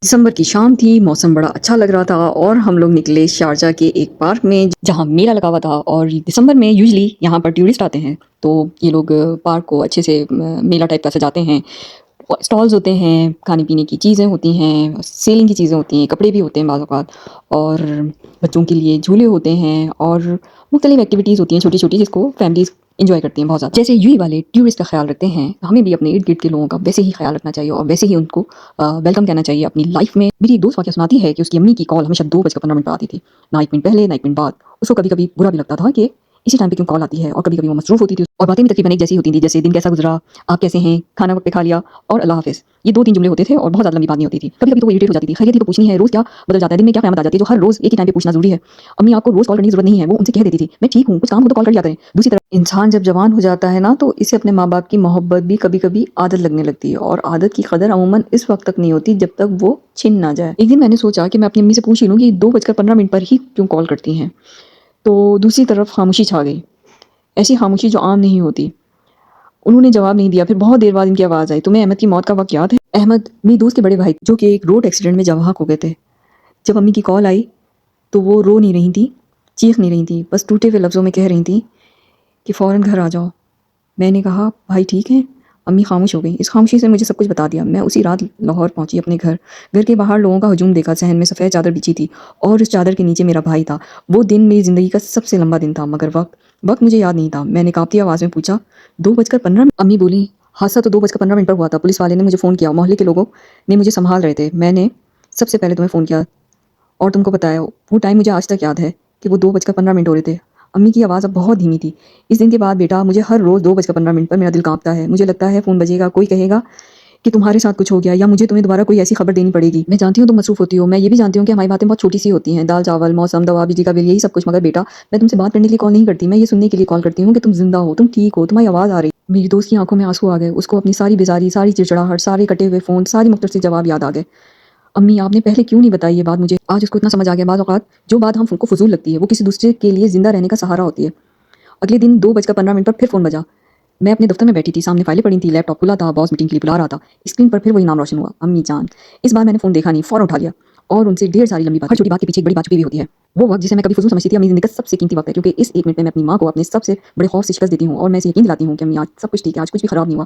दिसंबर की शाम थी, मौसम बड़ा अच्छा लग रहा था और हम लोग निकले शारजा के एक पार्क में जहाँ मेला लगा हुआ था। और दिसंबर में यूजुअली यहाँ पर टूरिस्ट आते हैं, तो ये लोग पार्क को अच्छे से मेला टाइप का सजाते हैं। स्टॉल्स होते हैं, खाने पीने की चीज़ें होती हैं, सेलिंग की चीज़ें होती हैं, कपड़े भी होते हैं बाज़ औक़ात, और बच्चों के लिए झूले होते हैं और मुख्तलिफ एक्टिविटीज़ होती हैं छोटी छोटी, जिसको फैमिलीज़ इंजॉय करती हैं बहुत ज़्यादा। जैसे यूही वाले टूरिस्ट का ख्याल रखते हैं, हमें भी अपने इर्द गिर्द के लोगों का वैसे ही ख्याल रखना चाहिए और वैसे ही उनको वेलकम कहना चाहिए अपनी लाइफ में। मेरी एक दोस्त वाक़या सुनाती है कि उसकी अम्मी की कॉल हमेशा 2:15 पर आती थी, ना 1 मिनट पहले ना 1 मिनट बाद। उसको कभी कभी बुरा भी लगता था कि इसी टाइम पे क्यों कॉल आती है, और कभी कभी वो मसरूफ़ होती थी और बातें भी तकरीबन एक जैसी होती थी, जैसे दिन कैसा गुजरा, आप कैसे हैं, खाना वक्त पे खा लिया और अल्लाह हाफ़िज़। ये 2-3 जुमले होते थे और बहुत ज़्यादा लंबी बात नहीं होती थी। कभी कभी तो वो इरिटेट हो जाती थी, खैरियत ही तो पूछनी है, रोज़ क्या बदल जाता है, दिन में क्या क़यामत आ जाती है जो हर रोज़ एक ही टाइम पे पूछना ज़रूरी है। अम्मी आपको रोज़ कॉल करने की ज़रूरत नहीं है, वो उनसे कह देती थी, मैं ठीक हूँ, कुछ काम हो तो कॉल कर लिया करें। दूसरी तरफ इंसान जब जवान हो जाता है ना, तो इसे अपने माँ बाप की मोहब्बत भी कभी कभी आदत लगने लगती है, और आदत की कदर अमूमन इस वक्त तक नहीं होती जब तक वो छिन ना जाए। एक दिन मैंने सोचा कि मैं अपनी अम्मी से पूछ ही लूँ कि 2:15 पर ही क्यों कॉल करती हैं। तो दूसरी तरफ खामोशी छा गई, ऐसी खामोशी जो आम नहीं होती। उन्होंने जवाब नहीं दिया। फिर बहुत देर बाद इनकी आवाज़ आई, तुम्हें अहमद की मौत का वक़्त याद है? अहमद मेरी दोस्त के बड़े भाई, जो कि एक रोड एक्सीडेंट में जवाहक हो गए थे। जब अम्मी की कॉल आई तो वो रो नहीं रही थी, चीख नहीं रही थी, बस टूटे हुए लफ्ज़ों में कह रही थी कि फ़ौरन घर आ जाओ। मैंने कहा, भाई ठीक है? अम्मी खामोश हो गई। इस खामोशी से मुझे सब कुछ बता दिया। मैं उसी रात लाहौर पहुंची अपने घर। घर के बाहर लोगों का हजूम देखा, सहन में सफ़ेद चादर बिछी थी और उस चादर के नीचे मेरा भाई था। वो दिन मेरी ज़िंदगी का सबसे लंबा दिन था, मगर वक्त मुझे याद नहीं था। मैंने काँपती आवाज़ में पूछा, 2:15? अम्मी बोली, हादसा तो 2:15 पर हुआ था। पुलिस वाले ने मुझे फ़ोन किया, मोहल्ले के लोगों ने मुझे संभाल रहे थे। मैंने सबसे पहले तुम्हें फ़ोन किया और तुमको बताया। वो टाइम मुझे आज तक याद है कि वो 2:15 हो रहे थे। अम्मी की आवाज़ अब बहुत धीमी थी। इस दिन के बाद बेटा मुझे हर रोज़ 2:15 पर मेरा दिल काँपता है। मुझे लगता है फ़ोन बजेगा, कोई कहेगा कि तुम्हारे साथ कुछ हो गया, या मुझे तुम्हें दोबारा कोई ऐसी खबर देनी पड़ेगी। मैं जानती हूँ तुम मसरूफ़ होती हो, मैं ये भी जानती हूँ कि हमारी बातें बहुत छोटी-सी होती हैं, दाल-चावल, मौसम, दवा, बिजली का बिल, यही सब कुछ। मगर बेटा मैं तुमसे बात करने के लिए कॉल नहीं करती, मैं ये सुनने के लिए कॉल करती हूँ कि तुम ज़िंदा हो, तुम ठीक हो, तुम्हारी आवाज़ आ रही है। मेरी दोस्त की आँखों में आँसू आ गए। उसको अपनी सारी बेज़ारी, सारी चिड़चिड़ाहट, सारे कटे हुए फ़ोन, सारी मुख्तसर जवाब याद आ गए। अम्मी आपने पहले क्यों नहीं बताई ये बात मुझे? आज उसको इतना समझ आ गया, बाज़ औक़ात जो बात हमको फ़ुज़ूल लगती है वो किसी दूसरे के लिए ज़िंदा रहने का सहारा होती है। अगले दिन 2:15 पर फिर फ़ोन बजा। मैं अपने दफ्तर में बैठी थी, सामने फाइलें पड़ी थी, लैपटॉप खुला था, बॉस मीटिंग के लिए बुला रहा था। स्क्रीन पर फिर वही नाम रोशन हुआ, अम्मी जान। इस बार मैंने फ़ोन देखा नहीं, फ़ौरन उठा लिया और उनसे ढेर सारी लंबी बात। हर छोटी बात के पीछे एक बड़ी बात छुपी हुई होती है। वो वक़्त जिसे मैं कभी फ़ुज़ूल समझती थी, अब मेरी ज़िंदगी का सबसे कीमती वक़्त है, क्योंकि इस 1 मिनट में मैं अपनी माँ को अपने सबसे बड़े खौफ़ से शिकस्त देती हूँ और मैं इसे यकीन दिलाती हूँ कि अम्मी आज सब कुछ ठीक है, आज कुछ भी ख़राब नहीं हुआ।